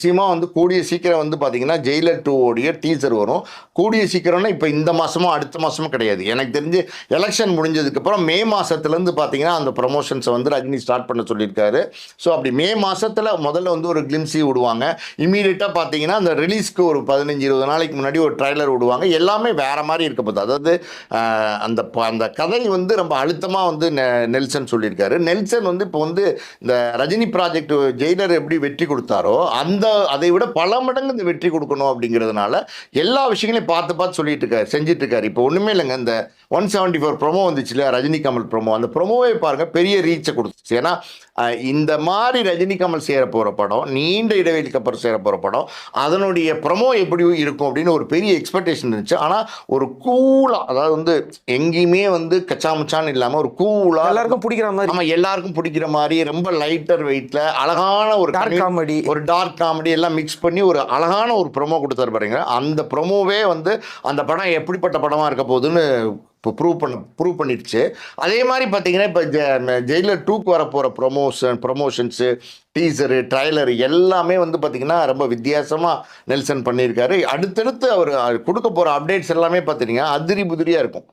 நிச்சயமா வந்து கூடிய சீக்கிரம் வந்து பார்த்தீங்கன்னா ஜெயிலர் 2 உடைய டீசர் வரும். கூடிய சீக்கிரம்னா இப்போ இந்த மாசமோ அடுத்த மாசமோ கிடையாது. எனக்கு தெரிஞ்சு எலெக்ஷன் முடிஞ்சதுக்கப்புறம் மே மாசத்துலேருந்து பார்த்தீங்கன்னா அந்த ப்ரமோஷன்ஸை வந்து ரஜினி ஸ்டார்ட் பண்ண சொல்லியிருக்காரு. ஸோ அப்படி மே மாசத்துல முதல்ல வந்து ஒரு கிளிம்ஸி விடுவாங்க. இம்மீடியட்டாக பார்த்தீங்கன்னா அந்த ரிலீஸ்க்கு ஒரு 15-20 நாளைக்கு முன்னாடி ஒரு ட்ரைலர் விடுவாங்க. எல்லாமே வேற மாதிரி இருக்க போகுது. அதாவது அந்த அந்த கதை வந்து ரொம்ப அழுத்தமாக வந்து நெல்சன் சொல்லியிருக்காரு. நெல்சன் வந்து இப்போ வந்து இந்த ரஜினி ப்ராஜெக்ட் ஜெயிலர் எப்படி வெற்றி கொடுத்தாரோ அதை விட பல மடங்கு இந்த வெற்றி கொடுக்கணும் அப்படிங்கிறதுனால எல்லா விஷயங்களையும் பார்த்து சொல்லிட்டு இருக்காரு, செஞ்சுட்டு இருக்காரு. இப்போ ஒன்றுமே இல்லைங்க, இந்த 174 ப்ரொமோ வந்துச்சு இல்லையா, ரஜினி கமல் ப்ரொமோ, அந்த ப்ரொமோவை பாருங்க பெரிய ரீச்சை கொடுத்துச்சு. ஏன்னா இந்த மாதிரி ரஜினி கமல் சேர போகிற படம், நீண்ட இடைவெளிக்கு அப்புறம் சேர போகிற படம், அதனுடைய ப்ரொமோ எப்படி இருக்கும் அப்படின்னு ஒரு பெரிய எக்ஸ்பெக்டேஷன் இருந்துச்சு. ஆனால் ஒரு கூலாக, அதாவது வந்து எங்கேயுமே வந்து கச்சாமுச்சான்னு இல்லாமல் ஒரு கூலாக எல்லாருக்கும் பிடிக்கிற மாதிரி, நம்ம எல்லாருக்கும் பிடிக்கிற மாதிரி ரொம்ப லைட்டர் வெயிட்ல அழகான ஒரு டார்க் காமெடி எல்லாம் மிக்ஸ் பண்ணி ஒரு அழகான ஒரு ப்ரொமோ கொடுத்தாரு பாருங்க. அந்த ப்ரொமோவே வந்து அந்த படம் எப்படிப்பட்ட படமா இருக்க போகுதுன்னு இப்போ ப்ரூவ் பண்ணிடுச்சு. அதே மாதிரி பார்த்தீங்கன்னா இப்போ ஜெயிலர் 2க்கு வர போகிற ப்ரொமோஷன்ஸு, டீசரு, ட்ரைலரு எல்லாமே வந்து பார்த்திங்கன்னா ரொம்ப வித்தியாசமாக நெல்சன் பண்ணியிருக்காரு. அடுத்தடுத்து அவர் கொடுக்க போகிற அப்டேட்ஸ் எல்லாமே பார்த்தீங்கன்னா அதிரி புதிரியாக இருக்கும்.